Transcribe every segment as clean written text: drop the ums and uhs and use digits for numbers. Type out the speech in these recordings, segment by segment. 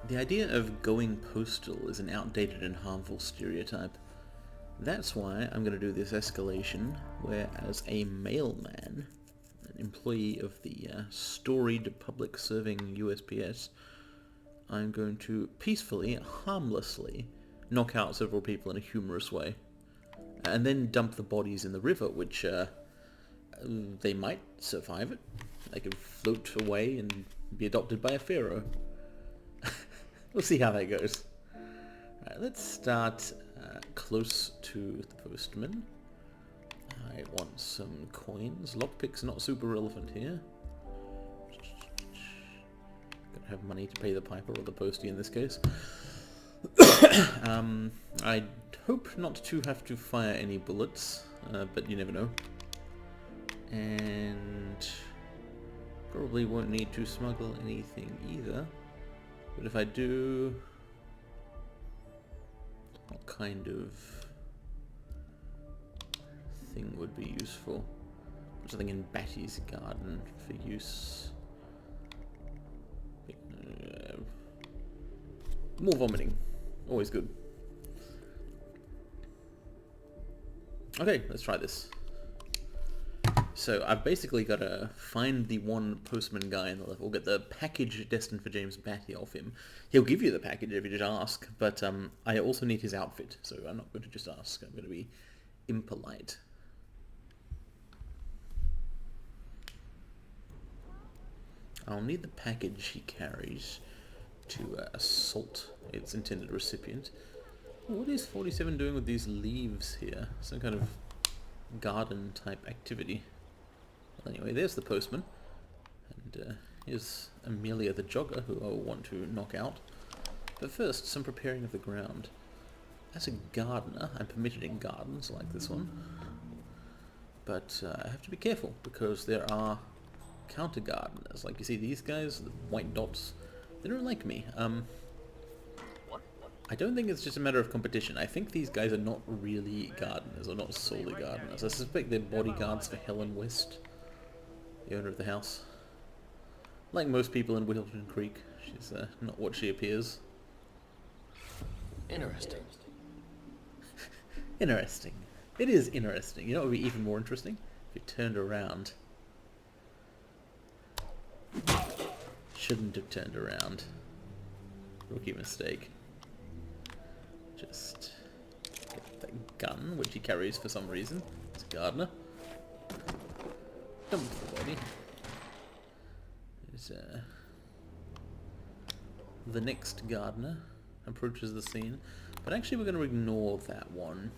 The idea of going postal is an outdated and harmful stereotype. That's why I'm going to do this escalation, where as a mailman, an employee of the storied public-serving USPS, I'm going to peacefully, harmlessly, knock out several people in a humorous way, and then dump the bodies in the river, which they might survive it. They could float away and be adopted by a pharaoh. We'll see how that goes. Alright, let's start close to the postman. I want some coins. Lockpick's not super relevant here. Gotta have money to pay the piper or the postie in this case. I hope not to have to fire any bullets, but you never know. And probably won't need to smuggle anything either. But if I do, what kind of thing would be useful? Something in Batty's garden for use. More vomiting. Always good. Okay, let's try this. So I've basically got to find the one postman guy in the level, get the package destined for James Batty off him. He'll give you the package if you just ask, but I also need his outfit, so I'm not going to just ask. I'm going to be impolite. I'll need the package he carries to assault its intended recipient. What is 47 doing with these leaves here? Some kind of garden type activity. Well, anyway, there's the postman. And here's Amelia the jogger, who I will want to knock out. But first, some preparing of the ground. As a gardener, I'm permitted in gardens like this one. But I have to be careful, because there are counter gardeners. Like you see these guys, the white dots, they don't like me. I don't think it's just a matter of competition. I think these guys are not really gardeners, or not solely gardeners. I suspect they're bodyguards for Helen West, the owner of the house. Like most people in Whittleton Creek, she's not what she appears. Interesting. Interesting. It is interesting. You know what would be even more interesting? If you turned around. Shouldn't have turned around. Rookie mistake. Just get that gun, which he carries for some reason. It's a gardener. Dump the body. There's the next gardener approaches the scene. But actually we're going to ignore that one.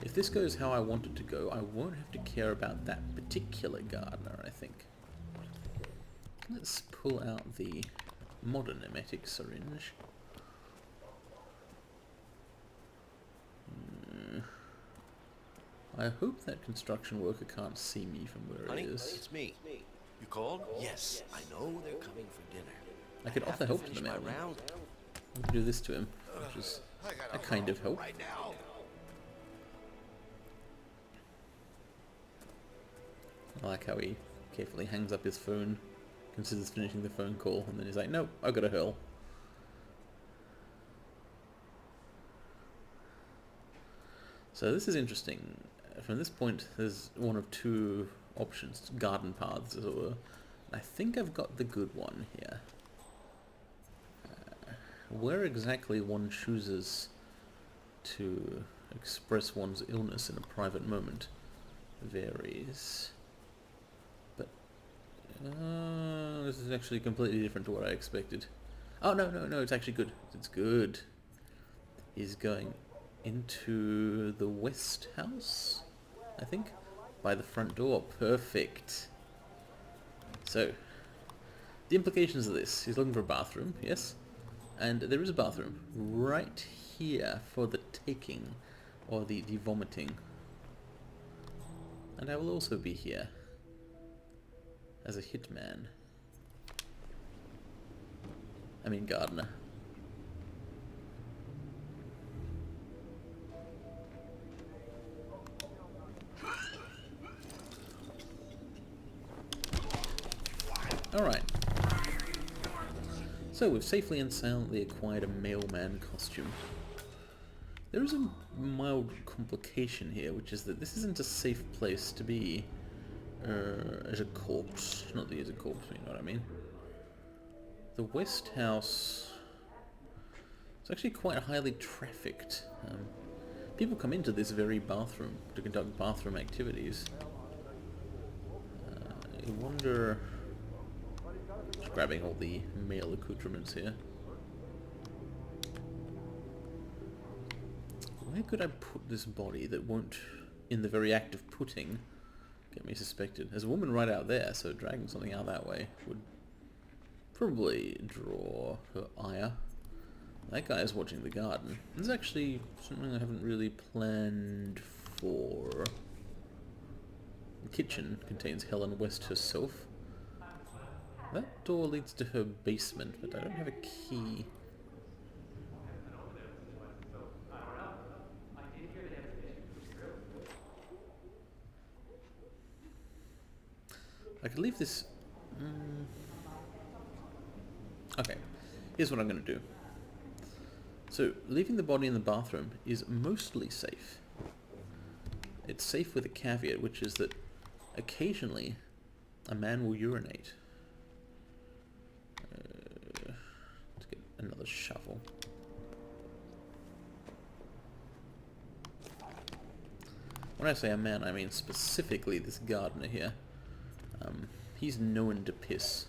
If this goes how I want it to go, I won't have to care about that particular gardener, I think. Let's pull out the modern emetic syringe. I hope that construction worker can't see me from where Honey, it is. it's me. You called? Yes, I know they're coming for dinner. I could offer help to the man. I could do this to him, which is a kind of help. Right now. I like how he carefully hangs up his phone, considers finishing the phone call, and then he's like, nope, I've got to hurl. So this is interesting. From this point, there's one of two options, garden paths, as it were. I think I've got the good one here. Where exactly one chooses to express one's illness in a private moment varies. But this is actually completely different to what I expected. Oh, no, it's actually good. It's good. He's going into the west house, I think, by the front door. Perfect. So, the implications of this. He's looking for a bathroom, yes? And there is a bathroom right here for the taking, or the vomiting. And I will also be here as a hitman. I mean gardener. Alright. So we've safely and silently acquired a mailman costume. There is a mild complication here, which is that this isn't a safe place to be as a corpse. Not that he's a corpse, you know what I mean. The West House is actually quite highly trafficked. People come into this very bathroom to conduct bathroom activities. I wonder... Just grabbing all the male accoutrements here. Where could I put this body that won't, in the very act of putting, get me suspected? There's a woman right out there, so dragging something out that way would probably draw her ire. That guy is watching the garden. This is actually something I haven't really planned for. The kitchen contains Helen West herself. That door leads to her basement, but I don't have a key. I could leave this... Okay, here's what I'm going to do. So, leaving the body in the bathroom is mostly safe. It's safe with a caveat, which is that occasionally a man will urinate. Let's get another shovel. When I say a man, I mean specifically this gardener here. He's known to piss.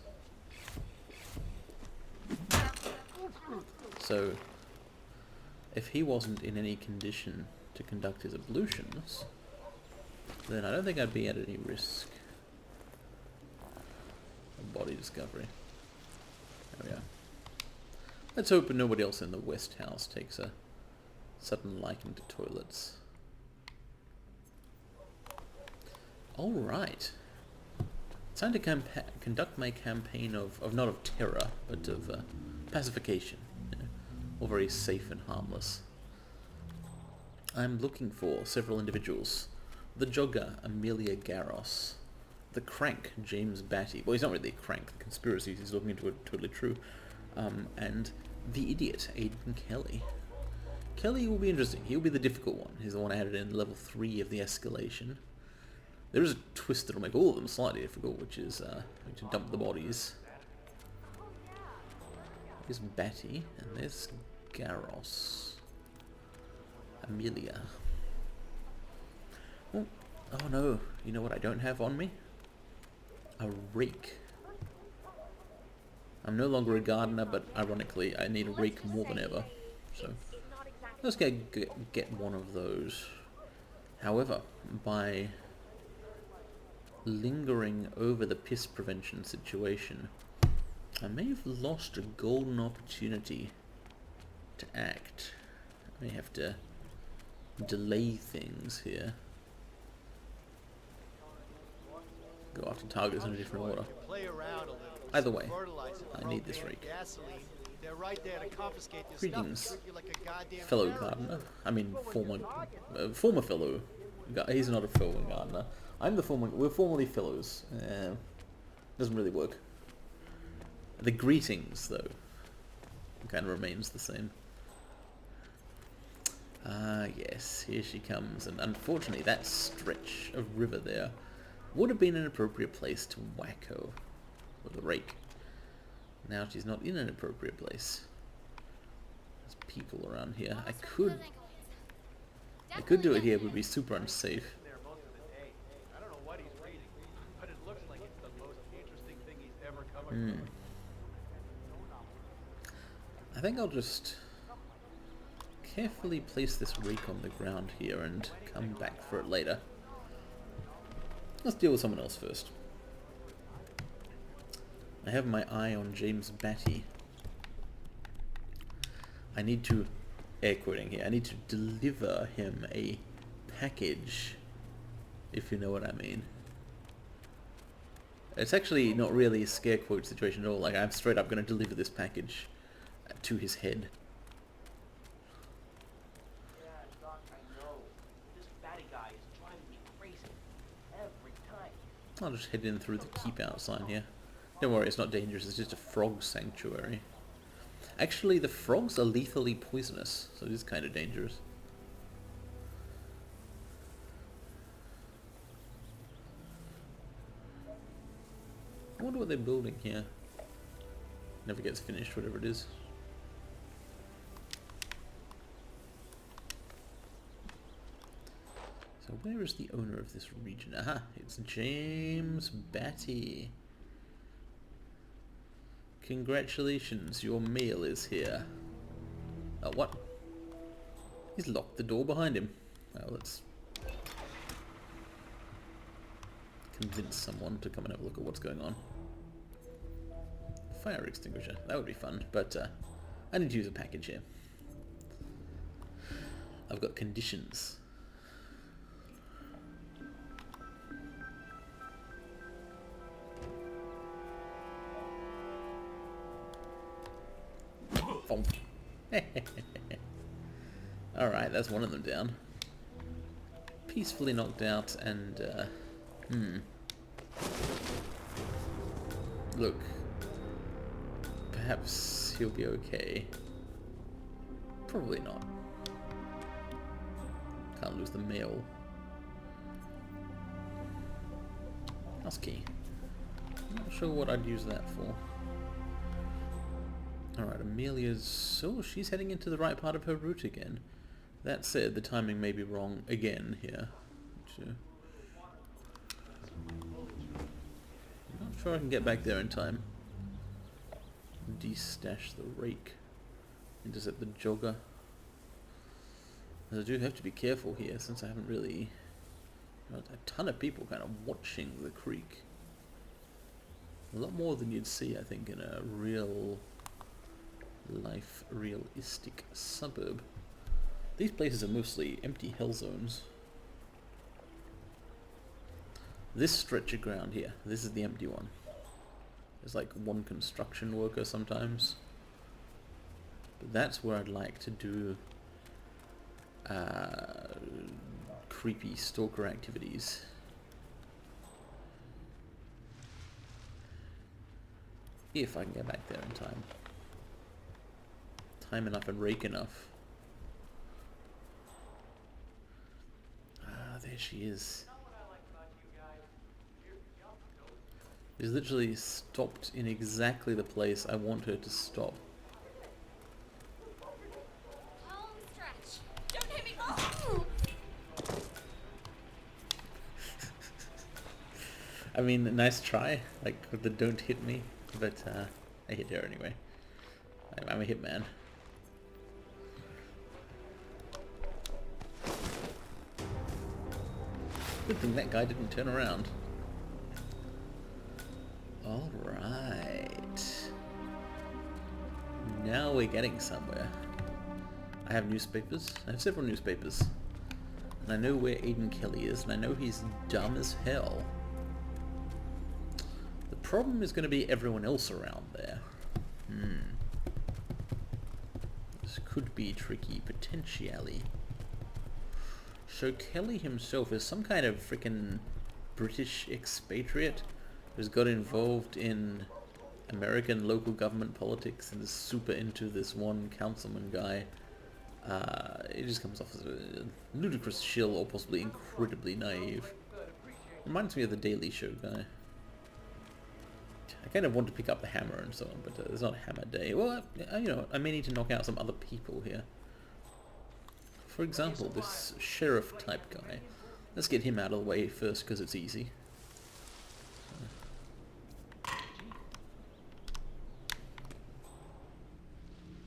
So, if he wasn't in any condition to conduct his ablutions, then I don't think I'd be at any risk of body discovery. There we are. Let's hope nobody else in the West House takes a sudden liking to toilets. Alright. Time to conduct my campaign of not of terror, but of pacification. You know, all very safe and harmless. I'm looking for several individuals. The jogger, Amelia Garros. The crank, James Batty. Well, he's not really a crank. The conspiracies he's looking into are totally true. And the idiot, Aidan Kelly. Kelly will be interesting. He'll be the difficult one. He's the one added in level 3 of the escalation. There is a twist that'll make all of them slightly difficult, which is to dump the bodies. There's Batty, and there's Garros. Amelia. Oh, oh no, you know what I don't have on me? A rake. I'm no longer a gardener, but ironically I need a rake more than ever. So, let's get one of those. However, by lingering over the piss prevention situation, I may have lost a golden opportunity to act. I may have to delay things here. Go after targets in a different order. Either way, I need this rake. Greetings, fellow gardener. I mean, former fellow. He's not a fellow gardener. I'm the former. We're formerly fellows. Doesn't really work. The greetings, though, kind of remains the same. Ah, yes, here she comes, and unfortunately, that stretch of river there would have been an appropriate place to whack her with a rake. Now she's not in an appropriate place. There's people around here. I could do it here, but it would be super unsafe. I think I'll just carefully place this rake on the ground here and come back for it later. Let's deal with someone else first. I have my eye on James Batty. I need to, air quoting here, I need to deliver him a package, if you know what I mean. It's actually not really a scare quote situation at all. Like, I'm straight up going to deliver this package to his head. Yeah, Doc, I know. This Batty guy is driving me crazy every time. I'll just head in through the keep out sign here. Don't worry, it's not dangerous, it's just a frog sanctuary. Actually, the frogs are lethally poisonous, so it is kind of dangerous. I wonder what they're building here. Never gets finished, whatever it is. So where is the owner of this region? Aha, it's James Batty. Congratulations, your mail is here. Oh, what? He's locked the door behind him. Well, let's convince someone to come and have a look at what's going on. Fire extinguisher, that would be fun, but I need to use a package here. I've got conditions. Alright, that's one of them down. Peacefully knocked out and, look, perhaps he'll be okay. Probably not. Can't lose the mail. House key. Not sure what I'd use that for. Alright, Amelia's... Oh, she's heading into the right part of her route again. That said, the timing may be wrong again here. I'm not sure I can get back there in time. Destash the rake. Intercept the jogger. I do have to be careful here since I haven't really... a ton of people kind of watching the creek. A lot more than you'd see, I think, in a real... life realistic suburb. These places are mostly empty hell zones. This stretch of ground here, this is the empty one. There's like one construction worker sometimes. But that's where I'd like to do creepy stalker activities. If I can get back there in time. Time enough and rake enough. Ah, there she is. She's literally stopped in exactly the place I want her to stop. Home stretch. Don't hit me. Oh! I mean, nice try, like with the don't hit me, but I hit her anyway. I'm a hitman. Good thing that guy didn't turn around. Alright. Now we're getting somewhere. I have newspapers. I have several newspapers. And I know where Aiden Kelly is, and I know he's dumb as hell. The problem is going to be everyone else around there. This could be tricky, potentially. So Kelly himself is some kind of freaking British expatriate who's got involved in American local government politics and is super into this one councilman guy. It just comes off as a ludicrous shill or possibly incredibly naive. Reminds me of the Daily Show guy. I kind of want to pick up the hammer and so on, but it's not hammer day. Well, you know, I may need to knock out some other people here. For example, this sheriff type guy. Let's get him out of the way first because it's easy.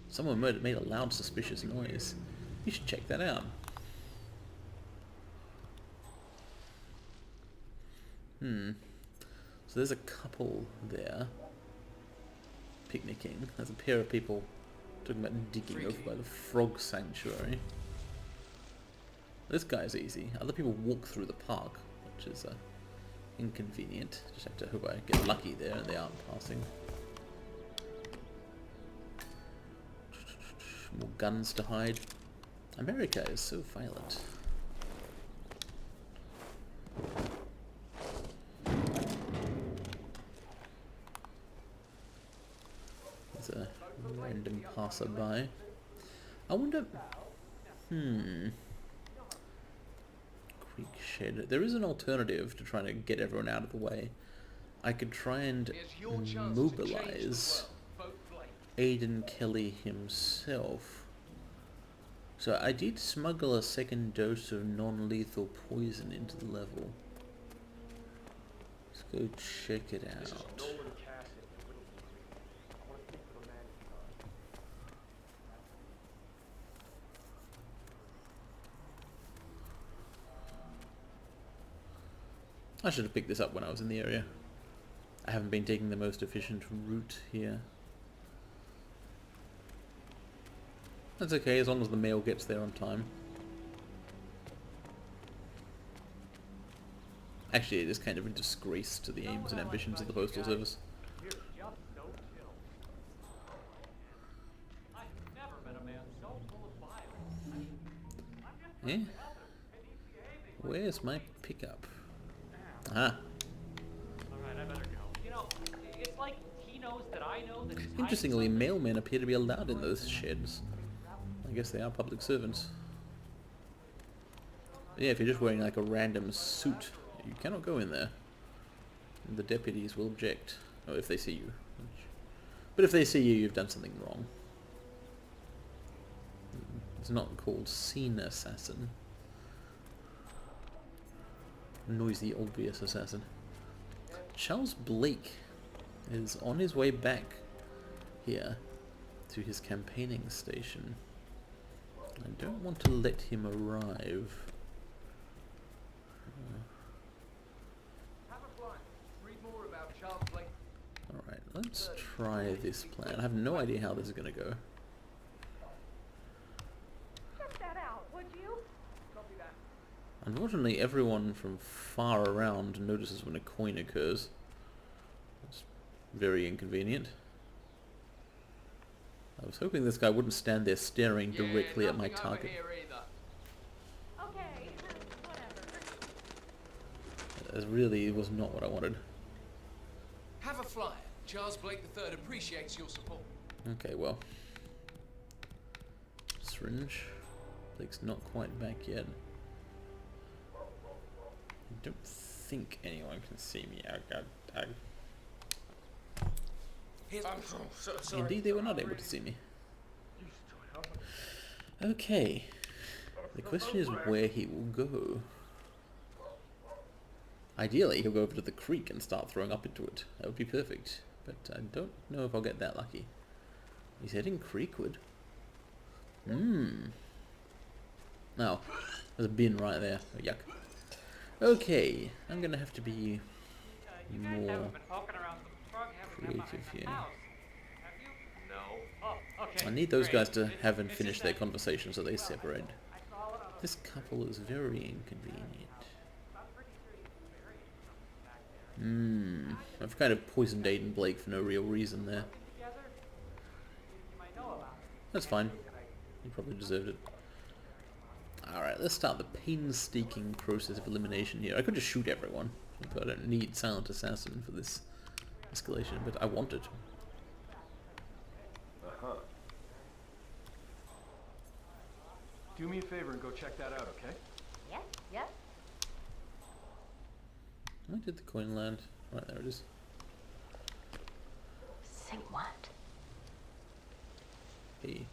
Someone made a loud suspicious noise. You should check that out. So there's a couple there picnicking. There's a pair of people talking about digging over by the frog sanctuary. This guy's easy. Other people walk through the park, which is inconvenient. Just have to hope I get lucky there and they aren't passing. More guns to hide. America is so violent. There's a random passerby. I wonder... Creek shed. There is an alternative to trying to get everyone out of the way. I could try and mobilize Aiden Kelly himself. So I did smuggle a second dose of non-lethal poison into the level. Let's go check it out. I should have picked this up when I was in the area. I haven't been taking the most efficient route here. That's okay, as long as the mail gets there on time. Actually, it is kind of a disgrace to the aims and ambitions of the Postal Service. Eh? Where's my pickup? Ah. Alright, I better go. You know, it's like he knows that I know that he's Interestingly, mailmen appear to be allowed in those sheds. I guess they are public servants. But yeah, if you're just wearing like a random suit, you cannot go in there. The deputies will object. Oh, if they see you. But if they see you, you've done something wrong. It's not called scene assassin. Noisy, obvious assassin. Charles Blake is on his way back here to his campaigning station. I don't want to let him arrive. Alright, let's try this plan. I have no idea how this is going to go. Check that out, would you? Unfortunately, everyone from far around notices when a coin occurs. That's very inconvenient. I was hoping this guy wouldn't stand there staring directly at my target. Okay, whatever. That really was not what I wanted. Have a flyer. Charles Blake III appreciates your support. Okay, well. Syringe. Blake's not quite back yet. I don't think anyone can see me. I'm so sorry. Indeed, they were not able to see me. Okay. The question is where he will go. Ideally, he'll go over to the creek and start throwing up into it. That would be perfect. But I don't know if I'll get that lucky. He's heading creekwood. Oh, there's a bin right there. Oh, yuck. Okay, I'm gonna have to be more creative here. I need those guys to have and finish their conversation so they separate. This couple is very inconvenient. I've kind of poisoned Aiden Blake for no real reason there. That's fine. He probably deserved it. Alright, let's start the painstaking process of elimination here. I could just shoot everyone, but I don't need Silent Assassin for this escalation, but I want it. Do me a favor and go check that out, okay? Yes, yes. Where did the coin land? Right, there it is. Say what? Hey.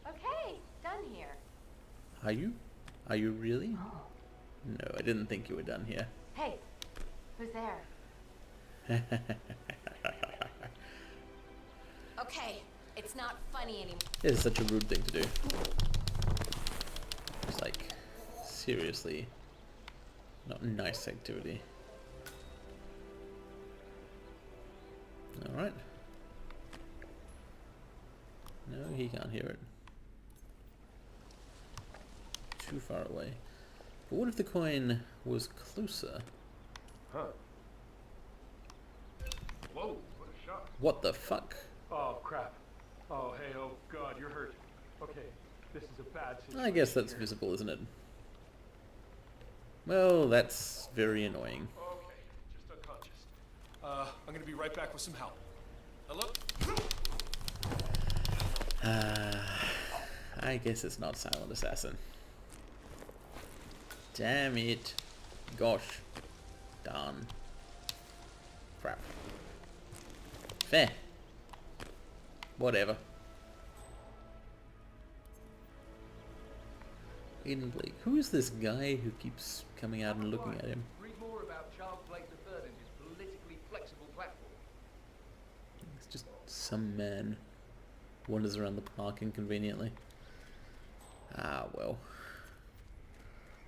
Okay, done here. Are you? Are you really? No, I didn't think you were done here. Hey, who's there? Okay, it's not funny anymore. This is such a rude thing to do. It's like, seriously, not nice activity. Alright. No, he can't hear it. Too far away. But what if the coin was closer? Huh. Whoa, what a shock. What the fuck? Oh, crap. Oh, hey, oh, God, you're hurt. Okay, this is a bad situation. I guess that's visible, isn't it? Well, that's very annoying. Okay, just unconscious. I'm gonna be right back with some help. Hello? I guess it's not Silent Assassin. Damn it. Gosh. Darn. Crap. Fair. Whatever. Aiden Blake. Who is this guy who keeps coming out and looking at him? Read more about Charles Blake III and his politically flexible platform. It's just some man wanders around the park inconveniently. Ah, well.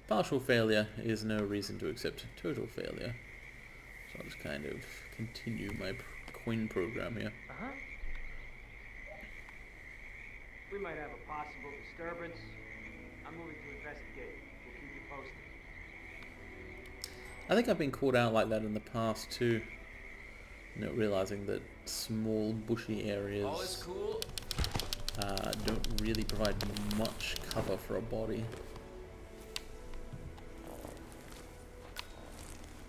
Partial failure is no reason to accept total failure. So I'll just kind of continue my coin program here. Uh-huh. We might have a possible disturbance. I'm moving to investigate. We'll keep you posted. I think I've been caught out like that in the past too. Not realizing that small bushy areas All is cool. don't really provide much cover for a body.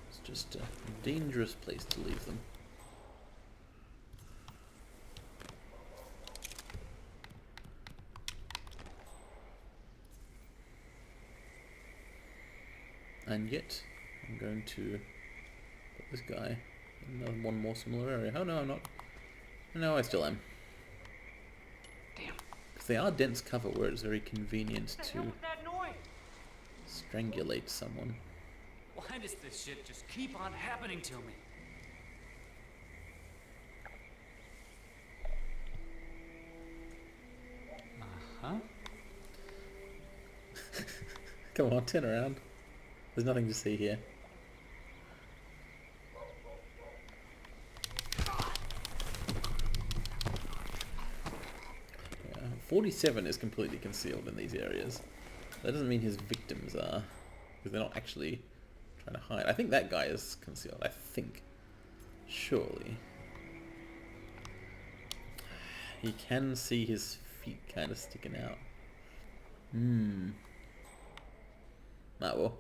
It's just a dangerous place to leave them. And yet, I'm going to put this guy in one more similar area. Oh no, I'm not. No, I still am. Damn. Because they are dense cover where it's very convenient What the hell to was that noise? strangulate someone. Why does this shit just keep on happening to me? Uh-huh. Come on, turn around. There's nothing to see here. Yeah, 47 is completely concealed in these areas. That doesn't mean his victims are, because they're not actually trying to hide. I think that guy is concealed. I think. Surely. You can see his feet kind of sticking out. Ah, well.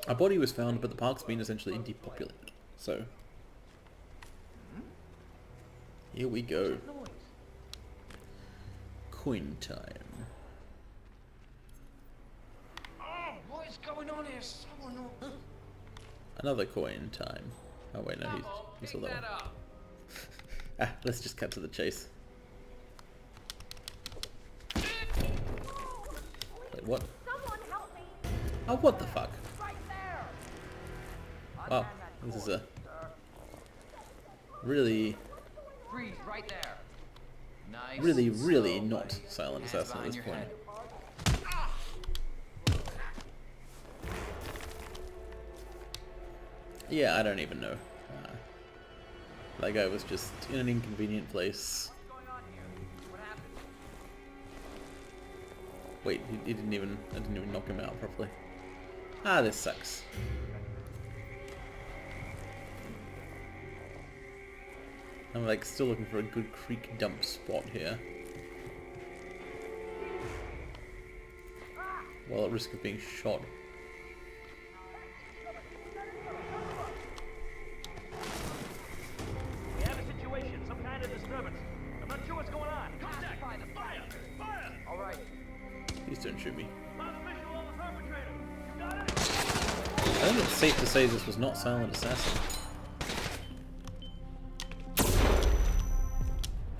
A body was found, but the park's been essentially depopulated. So, here we go. Noise. Coin time. Oh, what is going on here? Someone know. Another coin time. Oh wait, no, Come on, he saw pick that that one. up. Ah, let's just cut to the chase. Wait, what? Someone help me! Oh, what the fuck? Right there. Oh, this is a really, Freeze right there. Nice. really not Silent Hands Assassin at behind this your point. head. Yeah, I don't even know. That guy was just in an inconvenient place. What's going on here? What happened? Wait, I didn't even knock him out properly. Ah, this sucks. I'm like still looking for a good creek dump spot here. While at risk of being shot. We have a situation, some kind of disturbance. I'm not sure what's going on. Contact! Fire! Fire! All right. Please don't shoot me. Found a visual on the perpetrator. You got it? I think it's safe to say this was not Silent Assassin.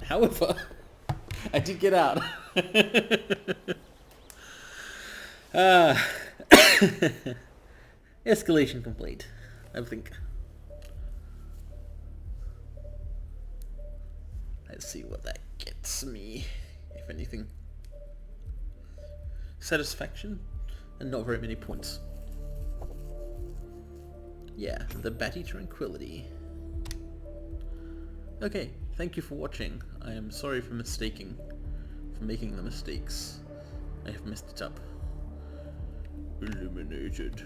However, I did get out. Escalation complete, I think. Let's see what that gets me, if anything. Satisfaction, and not very many points. Yeah, the Batty Tranquility. Okay, thank you for watching. I am sorry for making the mistakes. I have messed it up. Eliminated.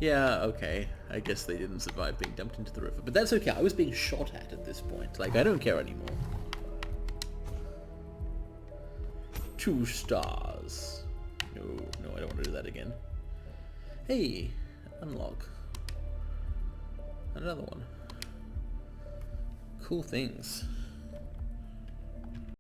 Yeah, okay. I guess they didn't survive being dumped into the river. But that's okay, I was being shot at this point. Like, I don't care anymore. 2 stars. No, I don't want to do that again. Hey, unlock. Another one. cool things.